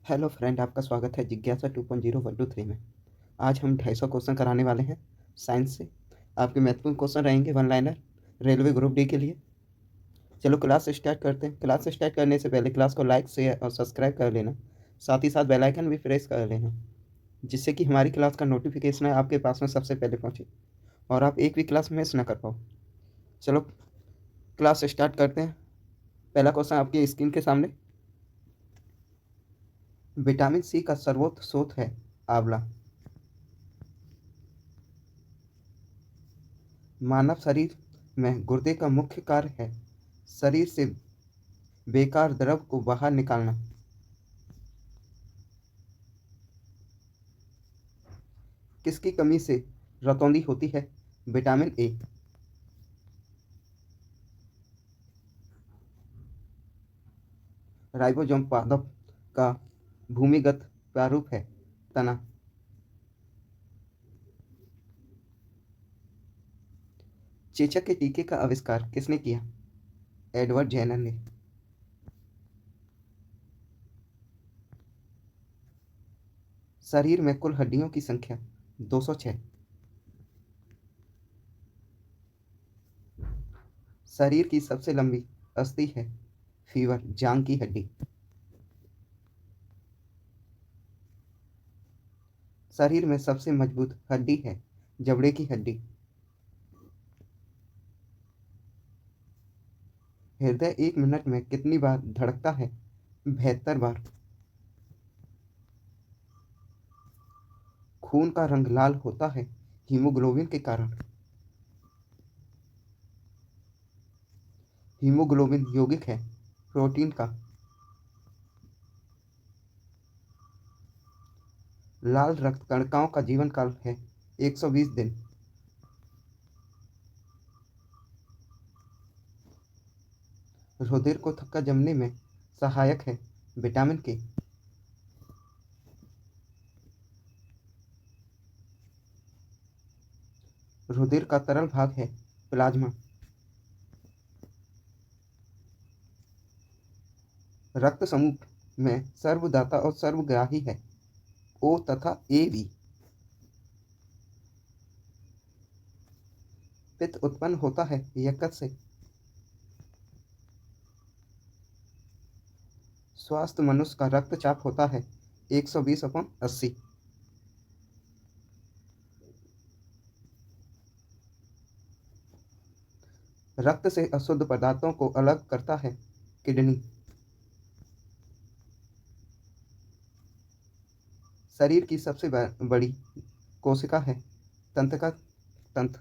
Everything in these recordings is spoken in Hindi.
हेलो फ्रेंड, आपका स्वागत है जिज्ञासा 2.0 1 2 3 में। आज हम 250 क्वेश्चन कराने वाले हैं साइंस से। आपके महत्वपूर्ण क्वेश्चन रहेंगे one liner railway group D के लिए। चलो क्लास स्टार्ट करते हैं। क्लास स्टार्ट करने से पहले क्लास को लाइक शेयर और सब्सक्राइब कर लेना। साथ ही साथ बेल आइकन भी प्रेस कर लेना, जिससे कि हमारी क्लास का नोटिफिकेशन है आपके पास में सबसे पहले पहुँचे और आप एक भी क्लास मिस ना कर पाओ। चलो क्लास स्टार्ट करते हैं। पहला क्वेश्चन आपकी स्क्रीन के सामने। विटामिन सी का सर्वोत्तम स्रोत है आंवला। मानव शरीर में गुर्दे का मुख्य कार्य है शरीर से बेकार द्रव को बाहर निकालना। किसकी कमी से रतौंधी होती है? Vitamin A. राइबोसोम पादप का भूमिगत प्रारूप है तना। चेचक के टीके का आविष्कार किसने किया? एडवर्ड जेनर ने। शरीर में कुल हड्डियों की संख्या 206। शरीर की सबसे लंबी अस्थि है फीवर जांग की हड्डी। शरीर में सबसे मजबूत हड्डी है जबड़े की हड्डी। हृदय 1 मिनट में कितनी बार धड़कता है? 72 बार। खून का रंग लाल होता है हीमोग्लोबिन के कारण। हीमोग्लोबिन यौगिक है प्रोटीन का। लाल रक्त कणिकाओं का जीवन काल है 120 दिन। रुधिर को थक्का जमने में सहायक है विटामिन के। रुधिर का तरल भाग है प्लाज्मा। रक्त समूह में सर्वदाता और सर्वग्राही है ओ तथा ए बी। पित्त उत्पन्न होता है यकृत से। स्वस्थ मनुष्य का रक्तचाप होता है 120/80। रक्त से अशुद्ध पदार्थों को अलग करता है किडनी। शरीर की सबसे बड़ी कोशिका है तंत्रिका तंत्र।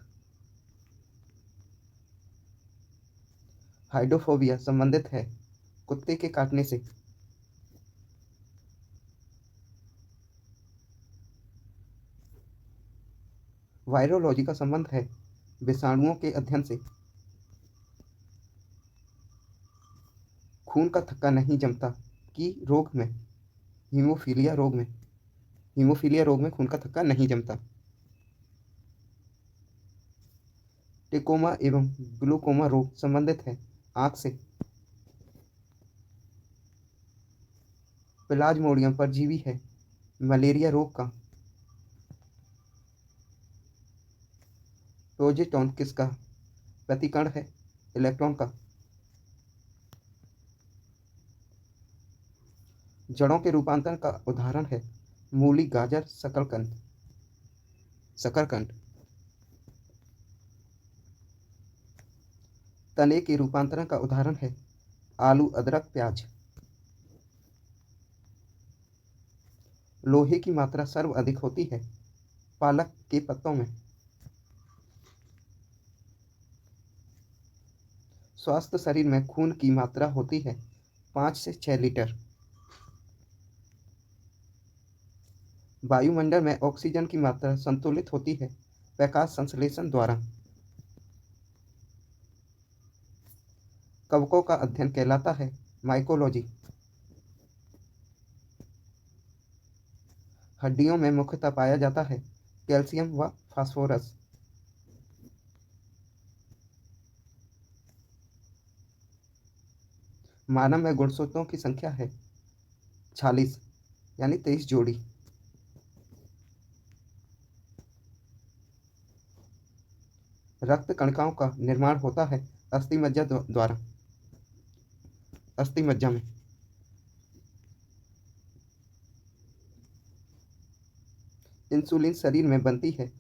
हाइड्रोफोबिया संबंधित है कुत्ते के काटने से। वायरोलॉजी का संबंध है विषाणुओं के अध्ययन से। खून का थक्का नहीं जमता कि रोग में? हीमोफीलिया रोग में। हीमोफीलिया रोग में खून का थक्का नहीं जमता। टिकोमा एवं ग्लूकोमा रोग संबंधित है आंख से। प्लाज्मोडियम परजीवी है मलेरिया रोग का। प्रोजेस्टेरॉन किसका प्रतिकण है? इलेक्ट्रॉन का। जड़ों के रूपांतरण का उदाहरण है मूली गाजर शकरकंद। तने के रूपांतरण का उदाहरण है आलू अदरक प्याज। लोहे की मात्रा सर्वाधिक होती है पालक के पत्तों में। स्वस्थ शरीर में खून की मात्रा होती है 5 से 6 लीटर। वायुमंडल में ऑक्सीजन की मात्रा संतुलित होती है प्रकाश संश्लेषण द्वारा। कवकों का अध्ययन कहलाता है माइकोलॉजी। हड्डियों में मुख्यतः पाया जाता है कैल्शियम व फास्फोरस। मानव में गुणसूत्रों की संख्या है 46। यानी 23 जोड़ी। रक्त कणिकाओं का निर्माण होता है अस्थि मज्जा द्वारा। अस्थि मज्जा में इंसुलिन शरीर में बनती है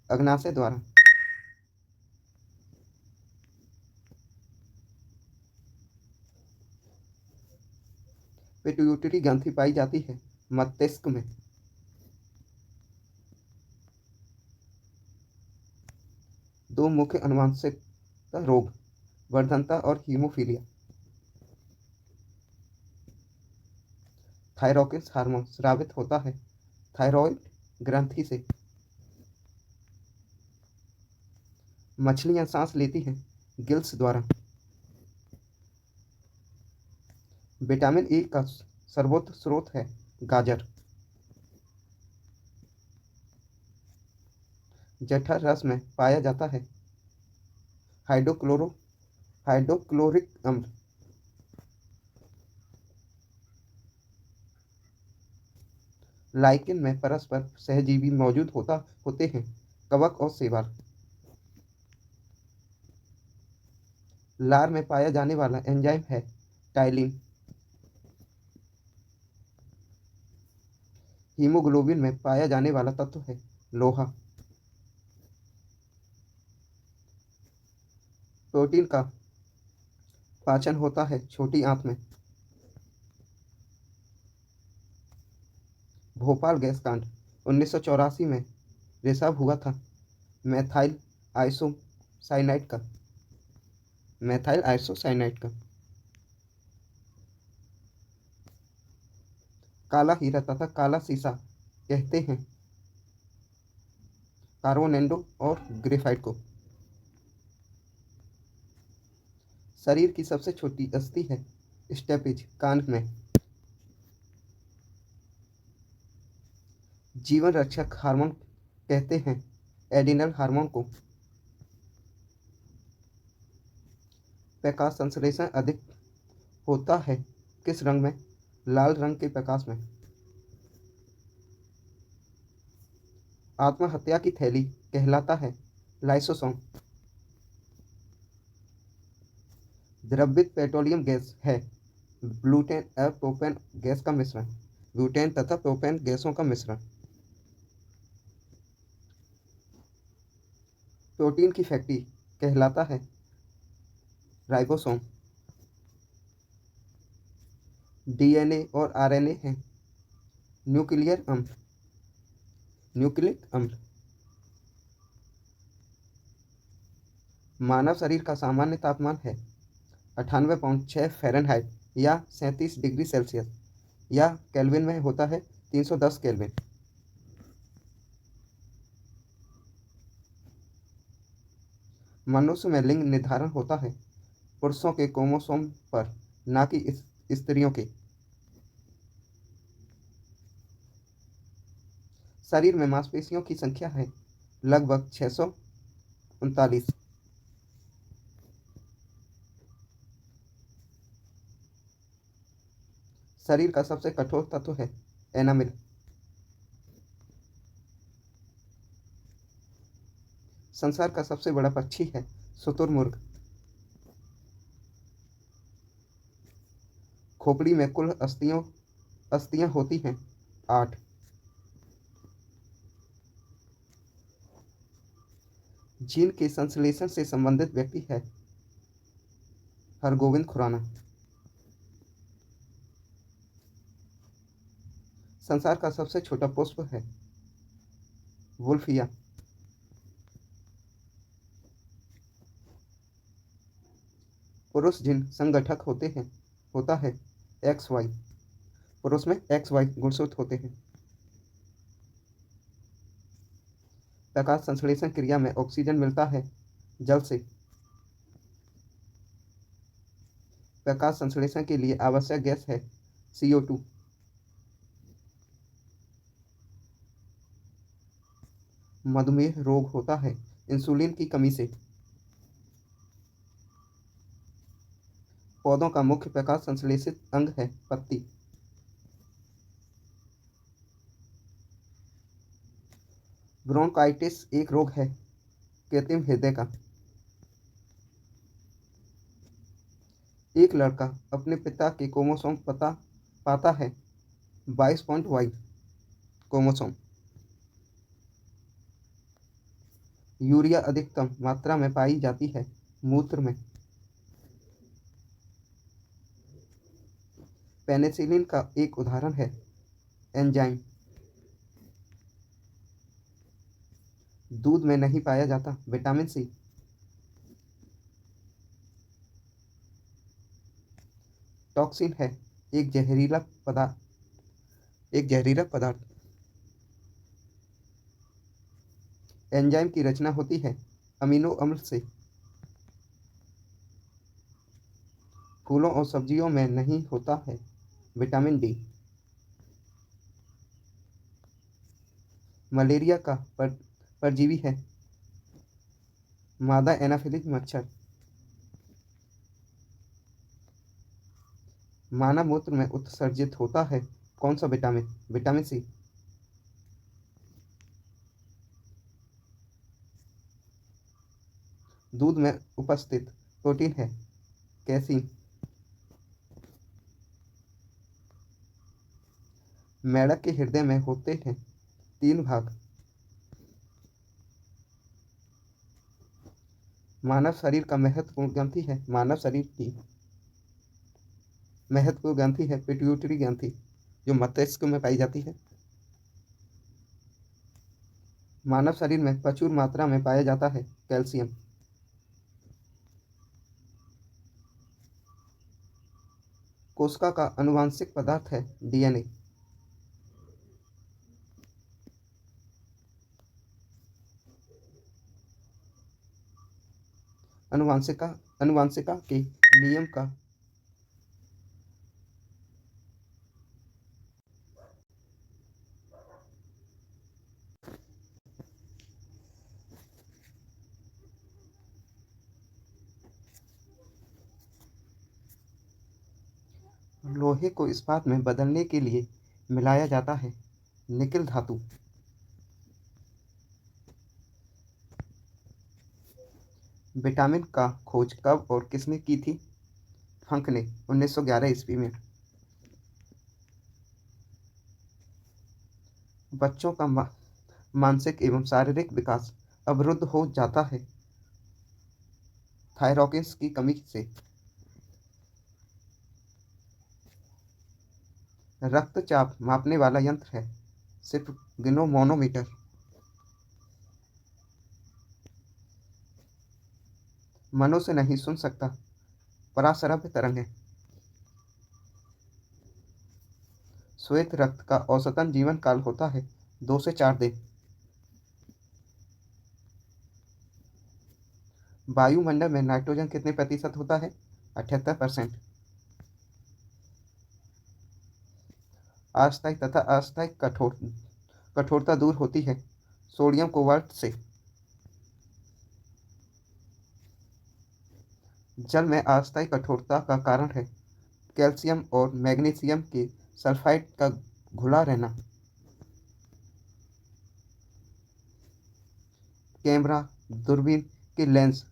अग्नाशय द्वारा। पिट्यूटरी ग्रंथि पाई जाती है मस्तिष्क में। दो मुख्य अनुवांशिकता रोग, वर्धनता और हीमोफीलिया। थायरोकिन हार्मोन स्रावित होता है थायरॉइड ग्रंथि से। मछलियां सांस लेती हैं गिल्स द्वारा। विटामिन ए का सर्वोत्तम स्रोत है गाजर। जठर रस में पाया जाता है हाइड्रोक्लोरिक अम्ल। लाइकेन में परस्पर सहजीवी मौजूद होते हैं कवक और शैवाल। लार में पाया जाने वाला एंजाइम है टाइलिन। हीमोग्लोबिन में पाया जाने वाला तत्व है लोहा। प्रोटीन का पाचन होता है छोटी आंत में। भोपाल गैस कांड 1984 में रिसाव हुआ था मैथाइल आइसोसाइनाइड का। मैथाइल आइसोसाइनाइड का काला हीरा तथा काला सीसा कहते हैं कार्बोनेंडो और ग्रेफाइट को। शरीर की सबसे छोटी अस्थि है स्टेपेज कान में। जीवन रक्षक हार्मोन कहते हैं एडिनल हार्मोन को। प्रकाश संश्लेषण अधिक होता है किस रंग में? लाल रंग के प्रकाश में। आत्महत्या की थैली कहलाता है लाइसोसोम। द्रवित पेट्रोलियम गैस है ब्यूटेन और प्रोपेन गैस का मिश्रण। ब्यूटेन तथा प्रोपेन गैसों का मिश्रण। प्रोटीन की फैक्ट्री कहलाता है राइबोसोम। डीएनए और आरएनए हैं न्यूक्लिक अम्ल। मानव शरीर का सामान्य तापमान है 98.6 फ़ारेनहाइट या 37 डिग्री सेल्सियस या केल्विन में होता है 310 केल्विन। मनुष्य में लिंग निर्धारण होता है पुरुषों के क्रोमोसोम पर, ना कि स्त्रियों के। शरीर में मांसपेशियों की संख्या है लगभग 639। शरीर का सबसे कठोर तत्व है एनामिल। संसार का सबसे बड़ा पक्षी है शुतुरमुर्ग। खोपड़ी में कुल अस्थियां होती हैं 8। जीन के संश्लेषण से संबंधित व्यक्ति है हरगोविंद खुराना। संसार का सबसे छोटा पुष्प है वुल्फिया। पुरुष जिन संगठक होता है XY। पुरुष में XY गुणसूत्र होते हैं। प्रकाश संश्लेषण क्रिया में ऑक्सीजन मिलता है जल से। प्रकाश संश्लेषण के लिए आवश्यक गैस है CO2। मधुमेह रोग होता है इंसुलिन की कमी से। पौधों का मुख्य प्रकाश संश्लेषित अंग है पत्ती। ब्रोंकाइटिस एक रोग है कृत्रिम हृदय का। एक लड़का अपने पिता के क्रोमोसोम पाता है 22 पॉइंट वाई क्रोमोसोम। यूरिया अधिकतम मात्रा में पाई जाती है मूत्र में। पेनिसिलिन का एक उदाहरण है एंजाइम। दूध में नहीं पाया जाता विटामिन सी। टॉक्सिन है एक जहरीला पदार्थ। एंजाइम की रचना होती है अमीनो अम्ल से। फूलों और सब्जियों में नहीं होता है विटामिन डी। मलेरिया का परजीवी है मादा एनाफिलिस मच्छर। मानव मूत्र में उत्सर्जित होता है कौन सा विटामिन? Vitamin C. दूध में उपस्थित प्रोटीन है कैसीन। मेढक के हृदय में होते हैं 3 भाग। मानव शरीर का महत्वपूर्ण ग्रंथि है मानव शरीर की महत्वपूर्ण ग्रंथि है पिट्यूटरी ग्रंथि जो मस्तिष्क में पाई जाती है। मानव शरीर में प्रचुर मात्रा में पाया जाता है कैल्शियम। कोशिका का आनुवांशिक पदार्थ है डीएनए। अनुवांशिका के नियम का लोहे को इस्पात में बदलने के लिए मिलाया जाता है निकेल धातु। विटामिन का खोज कब और किसने की थी? हंक ने 1911 ईस्वी में। बच्चों का मानसिक एवं शारीरिक विकास अवरुद्ध हो जाता है थायरॉकिन्स की कमी से। रक्तचाप मापने वाला यंत्र है सिर्फ गिनोमोनोमीटर। मनुष्य नहीं सुन सकता पराश्रव्य तरंग है। श्वेत रक्त का औसतन जीवन काल होता है 2 से 4 दिन। वायुमंडल में नाइट्रोजन कितने प्रतिशत होता है? 78%। अस्थायी तथा अस्थायी कठोरता दूर होती है सोडियम कोबाल्ट से। जल में अस्थायी कठोरता का कारण है कैल्शियम और मैग्नीशियम के सल्फाइड का घुला रहना। कैमरा दूरबीन के लेंस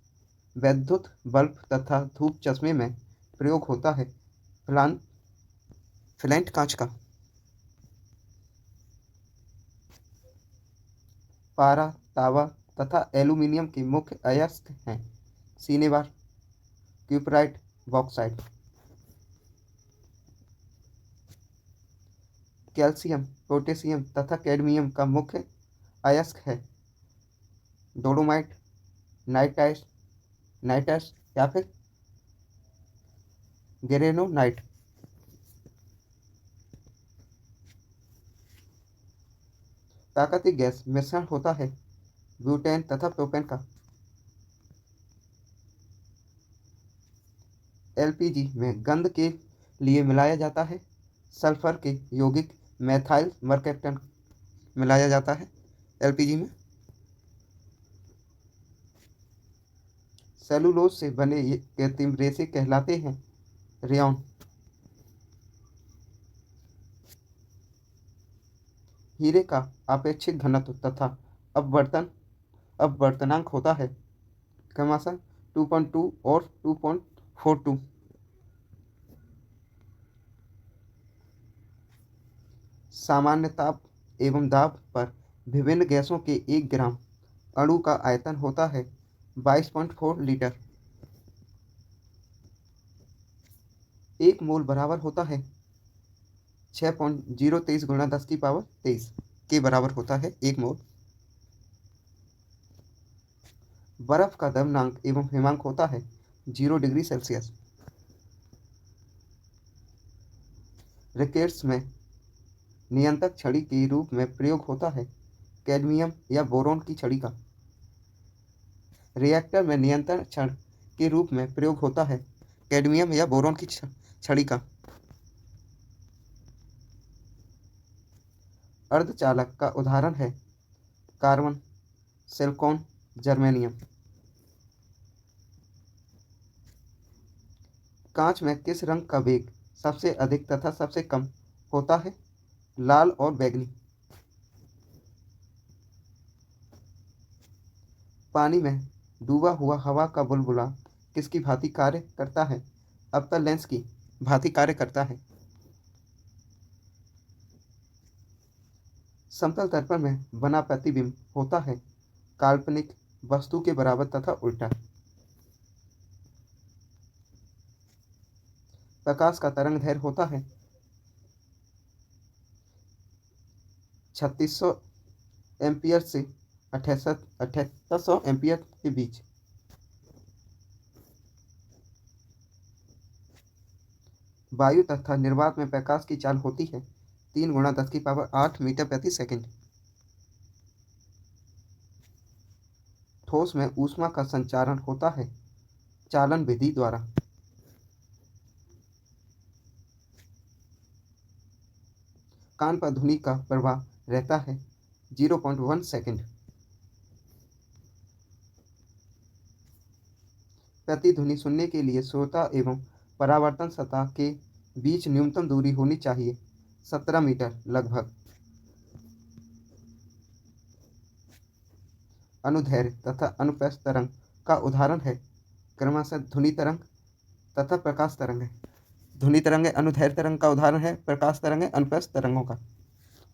वैद्युत बल्ब तथा धूप चश्मे में प्रयोग होता है फ्लैंट कांच का। पारा तावा तथा एल्यूमीनियम के मुख्य अयस्क हैं cinnabar cuprite bauxite. Calcium potassium तथा कैडमियम का मुख्य अयस्क है डोलोमाइट नाइटर्स या फिर ग्रेनोनाइट। प्राकृतिक गैस मिश्रण होता है ब्यूटेन तथा प्रोपेन का। एलपीजी में गंध के लिए मिलाया जाता है सल्फर के यौगिक मेथाइल मर्कैप्टन मिलाया जाता है एलपीजी में। सेलुलोज से बने ये कृत्रिम रेशे कहलाते हैं रेयॉन। हीरे का अपेक्षित घनत्व तथा अपवर्तनांक होता है क्रमशः 2.2 और 2.42। सामान्य ताप एवं दाब पर विभिन्न गैसों के 1 ग्राम अणु का आयतन होता है 22.4 लीटर। 1 मोल बराबर होता है 6.023 गुणा 10⁻23 के बराबर होता है 1 मोल। बर्फ का द्रव्यमान एवं हिमांक होता है 0 डिग्री सेल्सियस। रैकेट्स में नियंत्रक छड़ी के रूप में प्रयोग होता है कैडमियम या बोरोन की छड़ी का। रिएक्टर में नियंत्रण छड़ के रूप में प्रयोग होता है कैडमियम या बोरोन की छड़ी का। अर्धचालक का उदाहरण है कार्बन, सिलिकॉन, जर्मेनियम। कांच में किस रंग का वेग सबसे अधिक तथा सबसे कम होता है? लाल और बैंगनी। पानी में डूबा हुआ हवा का बुलबुला किसकी भांति कार्य करता है? अवतल लेंस की भांति कार्य करता है। समतल दर्पण में बना प्रतिबिंब होता है काल्पनिक वस्तु के बराबर तथा उल्टा। प्रकाश का तरंग दैर्घ्य होता है 3600 एम्पियर से 7800 एम्पियर के बीच। वायु तथा निर्वात में प्रकाश की चाल होती है 3 गुणा 10⁸ मीटर प्रति सेकंड। ठोस में ऊष्मा का संचारण होता है चालन विधि द्वारा। कान पर ध्वनि का प्रवाह रहता है 0.1 सेकंड। प्रतिध्वनि सुनने के लिए श्रोता एवं परावर्तन सतह के बीच न्यूनतम दूरी होनी चाहिए 17 मीटर लगभग। अनुदैर्घ्य तथा अनुप्रस्थ तरंग का उदाहरण है क्रमशः ध्वनि तरंग तथा प्रकाश तरंग है। ध्वनि तरंग अनुदैर्घ्य तरंग का उदाहरण है, प्रकाश तरंग अनुप्रस्थ तरंगों का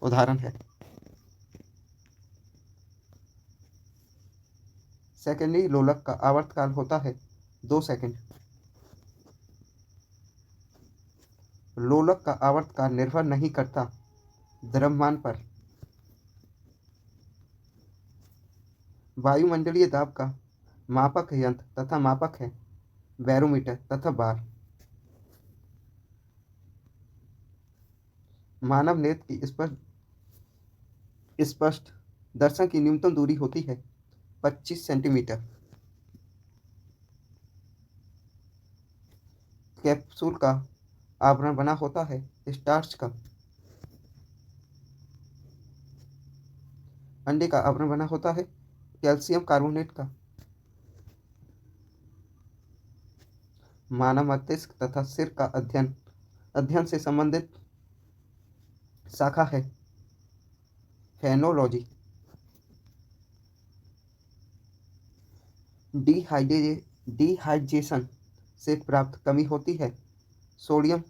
उदाहरण है। सेकेंडरी लोलक का आवर्तकाल होता है 2 सेकंड। लोलक का आवर्तकाल निर्भर नहीं करता द्रव्यमान पर। वायुमंडलीय दाब का मापक यंत्र तथा मापक है बैरोमीटर तथा बार। मानव नेत्र की स्पष्ट दर्शन की न्यूनतम दूरी होती है 25 सेंटीमीटर। कैप्सूल का आवरण बना होता है स्टार्च का। अंडे का आवरण बना होता है कैल्शियम कार्बोनेट का। मानव मस्तिष्क तथा सिर का अध्ययन से संबंधित शाखा है फेनोलॉजी। डिहाइड्रेशन से प्राप्त कमी होती है सोडियम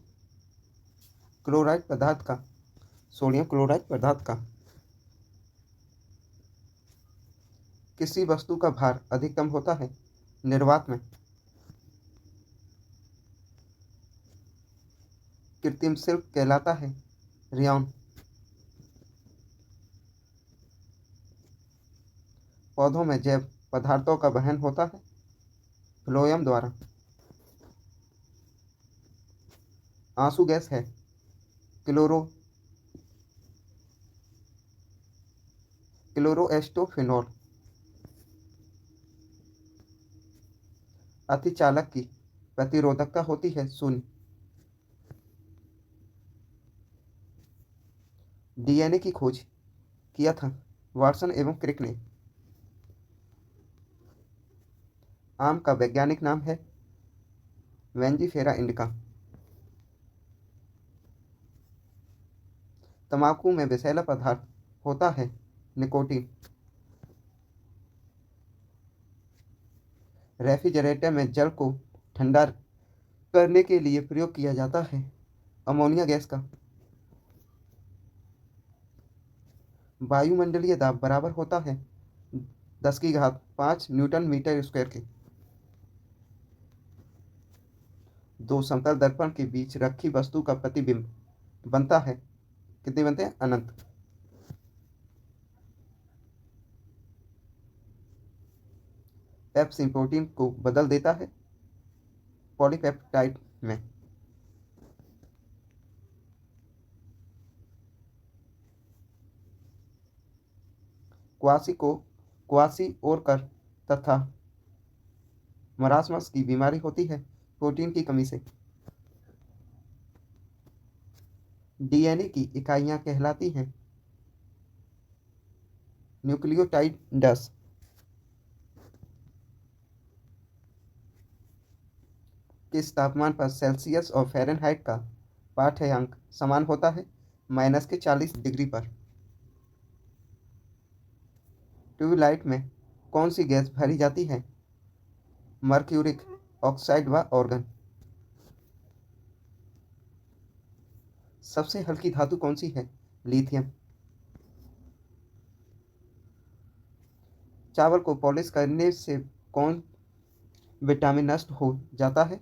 क्लोराइड पदार्थ का। किसी वस्तु का भार अधिकतम होता है निर्वात में। कृत्रिम सिल्क कहलाता है रेयॉन। पौधों में जैव पदार्थों का वहन होता है फ्लोएम द्वारा। आंसू गैस है क्लोरोएस्टोफेनॉल। अतिचालक की प्रतिरोधकता होती है 0। डीएनए की खोज किया था वाटसन एवं क्रिक ने। आम का वैज्ञानिक नाम है वेंजीफेरा इंडिका। तंबाकू में विषैला पदार्थ होता है निकोटीन। रेफ्रिजरेटर में जल को ठंडा करने के लिए प्रयोग किया जाता है? अमोनिया गैस का। वायुमंडलीय दाब बराबर होता है 10 की घात 5 न्यूटन मीटर स्क्वायर के। दो समतल दर्पण के बीच रखी वस्तु का प्रतिबिंब बनता है, कितने बनते हैं? अनंत। पेप्सिन प्रोटीन को बदल देता है पॉलीपेप्टाइड में। क्वासी ओरकर तथा मरासमस की बीमारी होती है प्रोटीन की कमी से। डीएनए की इकाइयां कहलाती हैं न्यूक्लियोटाइड्स। किस तापमान पर सेल्सियस और फ़ारेनहाइट का पाठ्यांक समान होता है? -40 डिग्री पर। ट्यूबलाइट में कौन सी गैस भरी जाती है? मर्क्यूरिक ऑक्साइड व ऑर्गन। सबसे हल्की धातु कौन सी है? लिथियम। चावल को पॉलिश करने से कौन विटामिन नष्ट हो जाता है?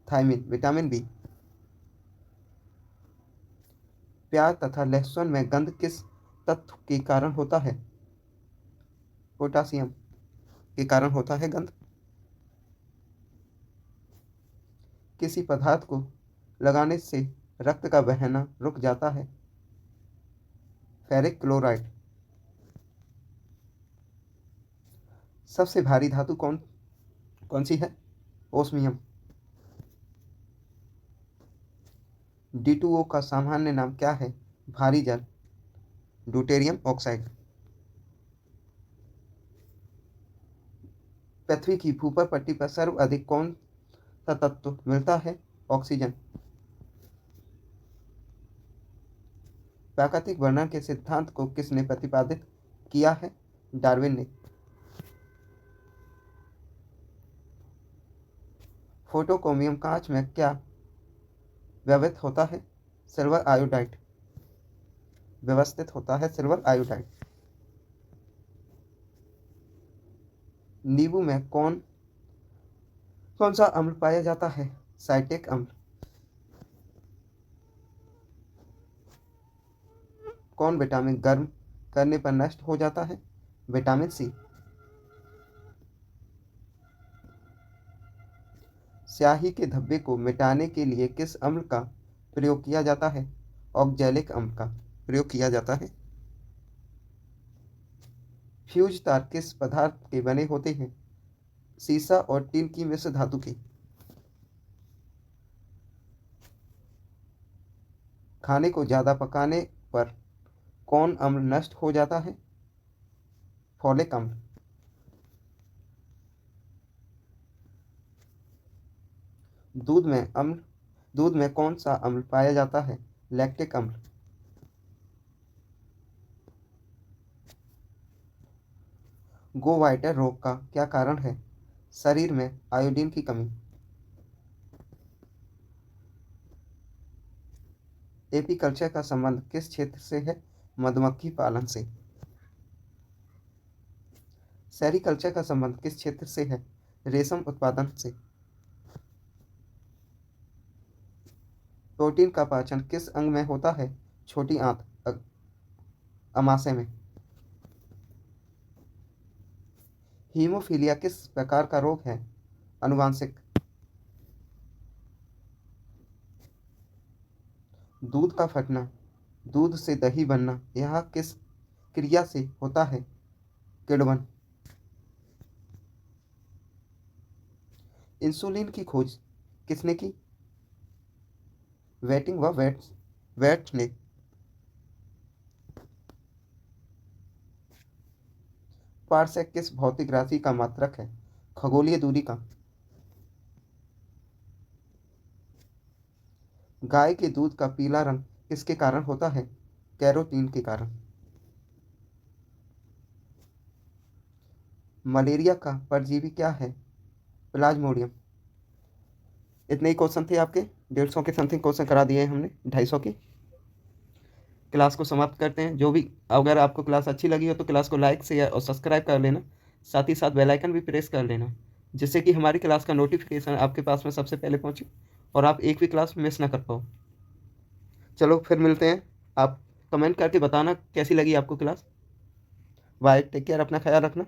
Thiamine, vitamin B. प्याज तथा लहसुन में गंध किस तत्व के कारण होता है? पोटासियम के कारण होता है गंध। किसी पदार्थ को लगाने से रक्त का बहना रुक जाता है? Ferric chloride. सबसे भारी धातु कौन कौन सी है? ओस्मियम। D2O का सामान्य नाम क्या है? भारी जल, ड्यूटेरियम ऑक्साइड। पृथ्वी की भूपर पट्टी पर सर्वाधिक कौन सा तत्व मिलता है? ऑक्सीजन। प्राकृतिक वर्णन के सिद्धांत को किसने प्रतिपादित किया है? डार्विन ने। फोटोक्रोमियम कांच में क्या व्यवस्थित होता है? Silver iodide. व्यवस्थित होता है सिल्वर आयोडाइड। नींबू में कौन कौन सा अम्ल पाया जाता है? साइट्रिक अम्ल। कौन विटामिन गर्म करने पर नष्ट हो जाता है? Vitamin C. स्याही के धब्बे को मिटाने के लिए किस अम्ल का प्रयोग किया जाता है? ऑक्जेलिक अम्ल का प्रयोग किया जाता है। फ्यूज तार किस पदार्थ के बने होते हैं? सीसा और टीन की मिश्र धातु की। खाने को ज्यादा पकाने पर कौन अम्ल नष्ट हो जाता है? फोलिक अम्ल। दूध में कौन सा अम्ल पाया जाता है? लैक्टिक अम्ल। गोवाइटर रोग का क्या कारण है? शरीर में आयोडीन की कमी। एपीकल्चर का संबंध किस क्षेत्र से है? मधुमक्खी पालन से। सेरीकल्चर का संबंध किस क्षेत्र से है? रेशम उत्पादन से। प्रोटीन का पाचन किस अंग में होता है? छोटी आंत, अमाशय में। हीमोफीलिया किस प्रकार का रोग है? आनुवांशिक। दूध का फटना, दूध से दही बनना, यह किस क्रिया से होता है? किण्वन। इंसुलिन की खोज किसने की? वेटिंग व वेट ने। पारसेक किस भौतिक राशि का मात्रक है? खगोलीय दूरी का। गाय के दूध का पीला रंग किसके कारण होता है? कैरोटीन के कारण। मलेरिया का परजीवी क्या है? प्लाज्मोडियम। इतने ही क्वेश्चन थे आपके, 150 के समथिंग क्वेश्चन करा दिए हैं हमने, 250 के। क्लास को समाप्त करते हैं। जो भी, अगर आपको क्लास अच्छी लगी हो तो क्लास को लाइक शेयर और सब्सक्राइब कर लेना, साथ ही साथ बेल आइकन भी प्रेस कर लेना, जिससे कि हमारी क्लास का नोटिफिकेशन आपके पास में सबसे पहले पहुंचे और आप एक भी क्लास मिस ना कर पाओ। चलो फिर मिलते हैं। आप कमेंट करके बताना कैसी लगी आपको क्लास। बाय, टेक केयर, अपना ख्याल रखना।